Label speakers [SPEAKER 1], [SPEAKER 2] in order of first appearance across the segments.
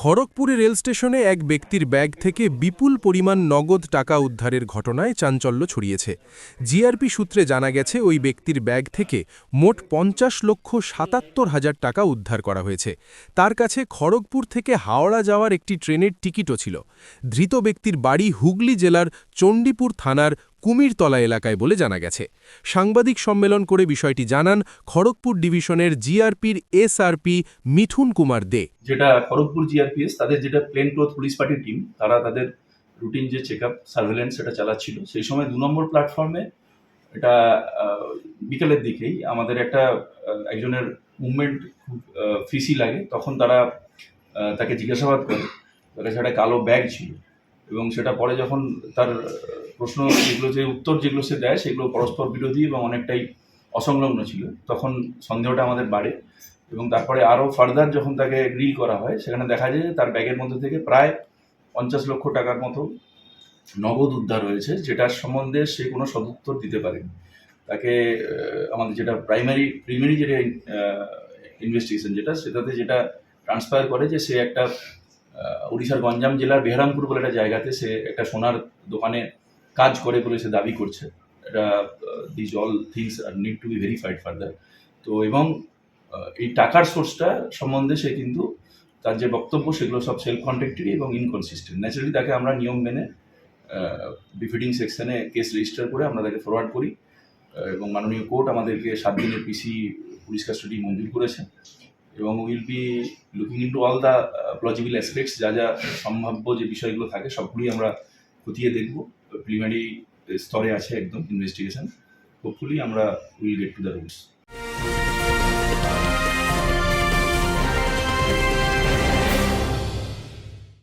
[SPEAKER 1] খড়গপুরে rail স্টেশনে এক ব্যক্তির ব্যাগ থেকে বিপুল পরিমাণ নগদ টাকা উদ্ধারের ঘটনায় চাঞ্চল্য ছড়িয়েছে। জিআরপি সূত্রে জানা গেছে ওই ব্যক্তির ব্যাগ থেকে মোট 50,77,000 টাকা উদ্ধার করা হয়েছে। তার কাছে খড়গপুর থেকে হাওড়া যাওয়ার একটি ট্রেনের টিকিটও ছিল। ধৃত ব্যক্তির বাড়ি হুগলি জেলার চণ্ডীপুর থানার কুমিরতলা এলাকায় বলে জানা গেছে। সাংবাদিক সম্মেলন করে বিষয়টি জানান খড়গপুর ডিভিশনের জিআরপির এসআরপি মিঠুন কুমার দে।
[SPEAKER 2] যেটা খড়গপুর জিআরপিএস তাদের যেটা প্লেন ক্লথ পুলিশ পার্টির টিম, তারা তাদের রুটিন যে চেক আপ সার্ভেলেন্স সেটা চালাচ্ছিল, সেই সময় 2 নম্বর প্ল্যাটফর্মে এটা বিকেলের দিকেই আমাদের একজনের মুভমেন্ট খুব ফিসি লাগে। তখন তারা তাকে জিজ্ঞাসাবাদ করে, তার কাছে একটা কালো ব্যাগ ছিল এবং সেটা পরে যখন তার প্রশ্ন যে উত্তর যেগুলো সে দেয় সেগুলো পরস্পর বিরোধী এবং অনেকটাই অসংলগ্ন ছিল। তখন সন্দেহটা আমাদের বাড়ে এবং তারপরে আরও ফার্দার যখন তাকে গ্রিল করা হয়, সেখানে দেখা যায় যে তার ব্যাগের মধ্যে থেকে প্রায় 50 লক্ষ টাকার মতো নগদ উদ্ধার হয়েছে, যেটার সম্বন্ধে সে কোনো সদুত্তর দিতে পারেনি। তাকে আমাদের যেটা প্রিমারি যেটা ইনভেস্টিগেশন সেটাতে যেটা ট্রান্সফার করে যে সে একটা উড়িষ্যার গঞ্জাম জেলার বেহরামপুর বলে একটা জায়গাতে সে একটা সোনার দোকানে কাজ করে বলে সে দাবি করছে। এটা this all things need to be verified further. তো এবং এই টাকার সোর্সটা সম্বন্ধে সে কিন্তু তার যে বক্তব্য সেগুলো সব সেলফ কন্ট্রাডিক্টরি এবং ইনকনসিস্টেন্ট। ন্যাচারালি তাকে আমরা নিয়ম মেনে বিফিডিং সেকশনে কেস রেজিস্টার করে আমরা তাকে ফরওয়ার্ড করি এবং মাননীয় কোর্ট আমাদেরকে 7 দিনের পিসি পুলিশ কাস্টাডি মঞ্জুর করেছে এবং will be looking into all the plausible aspects. যা যা সম্ভাব্য যে বিষয়গুলো থাকে সবগুলোই আমরা খতিয়ে দেখব। প্রিলিমিনারি স্তরে আছে একদম ইনভেস্টিগেশন। হোপফুলি আমরা will get to the roots.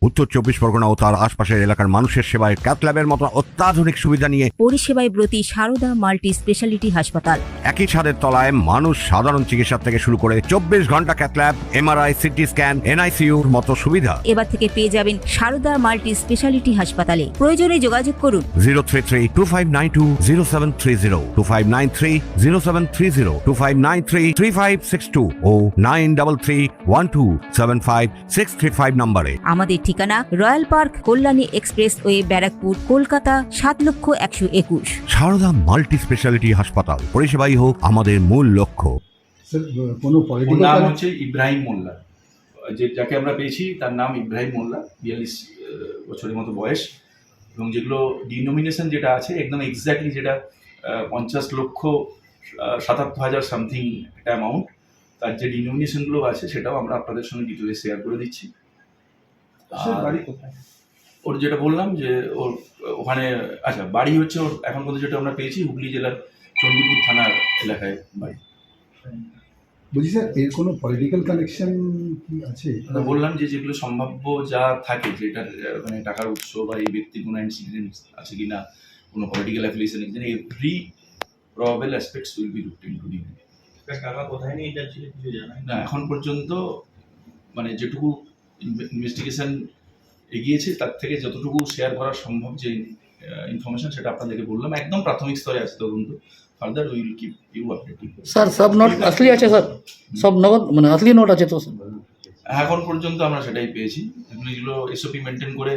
[SPEAKER 3] উত্তর 24 পরগনা ও তার আশপাশের এলাকার মানুষের সেবায় ক্যাথ ল্যাবের মতো অত্যাধুনিক সুবিধা নিয়ে
[SPEAKER 4] পরিষেবায় ব্রতী সারদা মাল্টি স্পেশালিটি হাসপাতাল।
[SPEAKER 3] একই ছাদের তলায় মানুষ সাধারণ চিকিৎসা থেকে শুরু করে 24 ঘন্টা cath lab, MRI, CT scan, এনআইসিইউর মতো সুবিধা
[SPEAKER 4] এবার থেকে পেয়ে যাবেন সারদা মাল্টি স্পেশালিটি হাসপাতালে। প্রয়োজনে যোগাযোগ করুন
[SPEAKER 3] 033-2592-0730, 2593-0730, 2593-3562 ও 9331275635 নম্বরে।
[SPEAKER 4] আমাদের ঠিকানা Royal Park, Kalyani expressway, Barrackpore, Kolkata 7,01,021।
[SPEAKER 3] Sarada multi speciality হাসপাতাল, পরিষেবাই হোক আমাদের মূল লক্ষ্য।
[SPEAKER 2] ওর নাম হচ্ছে ইব্রাহিম মোল্লা। যাকে আমরা পেয়েছি তার নাম ইব্রাহিম মোল্লা, 42 বছরের মতো বয়স এবং যেগুলো ডিনোমিনেশন যেটা আছে একদম এক্স্যাক্টলি যেটা 50,77,000 সামথিং একটা অ্যামাউন্ট, তার যে ডিনোমিনেশনগুলো আছে সেটাও আমরা আপনাদের সঙ্গে ডিটেলে শেয়ার করে দিচ্ছি। বাড়ি কোথায় ওর যেটা বললাম যে ওর ওখানে বাড়ি হচ্ছে ওর এখন পর্যন্ত যেটা আমরা পেয়েছি হুগলি জেলার চণ্ডীপুর থানার এলাকায় বাড়ি।
[SPEAKER 5] বলছি স্যার, এর কোনো পলিটিক্যাল কানেকশন কি আছে?
[SPEAKER 2] বললাম যে যেগুলো সম্ভাব্য যা থাকে, যেটার মানে টাকার উৎস বা এই ব্যক্তির কোনো ইনসিডেন্ট আছে কিনা, কোনো পলিটিক্যাল অ্যাফিলিয়েশন আছে কিনা, every probable aspects will be looked into.
[SPEAKER 6] টাকা কোথায় নিয়ে যাচ্ছিল কিছু জানেন
[SPEAKER 2] না, এখন পর্যন্ত মানে যেটুকু ইনভেস্টিগেশন এগিয়েছে তার থেকে যতটুকু শেয়ার করা সম্ভব যে ইনফরমেশন সেটা আপনাদেরকে বললাম। একদম প্রাথমিক স্তরে আছে তদন্ত। Further will keep you updated.
[SPEAKER 6] Sir সব নোট আসলি আছে স্যার? সব নগদ মানে আসলি নোট আছে তো?
[SPEAKER 2] এখন পর্যন্ত আমরা সেটাই পেয়েছি। এগুলো এসওপি মেনটেন করে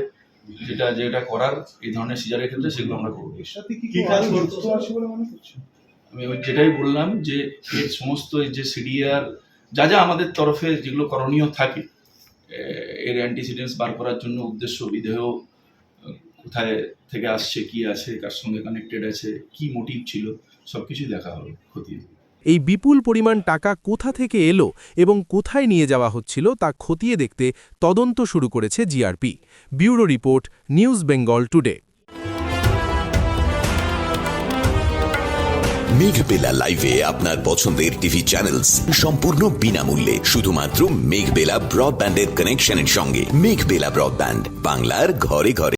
[SPEAKER 2] যেটা করার এই ধরনের সিজারের ক্ষেত্রে সেগুলো আমরা করবো। আমি যেটাই বললাম যে এর সমস্ত যে সিডিআর যা যা আমাদের তরফে যেগুলো করণীয় থাকে, এর অ্যান্টিসিডেন্টস বার করার জন্য উদ্দেশ্য বিধেয়, কোথায় থেকে আসছে, কি আছে, কার সঙ্গে কানেক্টেড আছে, কি মোটিভ ছিল, সব কিছুই দেখা হবে খতিয়ে।
[SPEAKER 1] এই বিপুল পরিমাণ টাকা কোথা থেকে এলো এবং কোথায় নিয়ে যাওয়া হচ্ছিল তা খতিয়ে দেখতে তদন্ত শুরু করেছে GRP. Bureau report, news Bengal today.
[SPEAKER 7] Meghbela লাইভে আপনার পছন্দের টিভি চ্যানেলস সম্পূর্ণ বিনামূল্যে, শুধুমাত্র মেঘবেলা ব্রডব্যান্ডের কানেকশনের সঙ্গে। মেঘবেলা ব্রডব্যান্ড, বাংলার ঘরে ঘরে।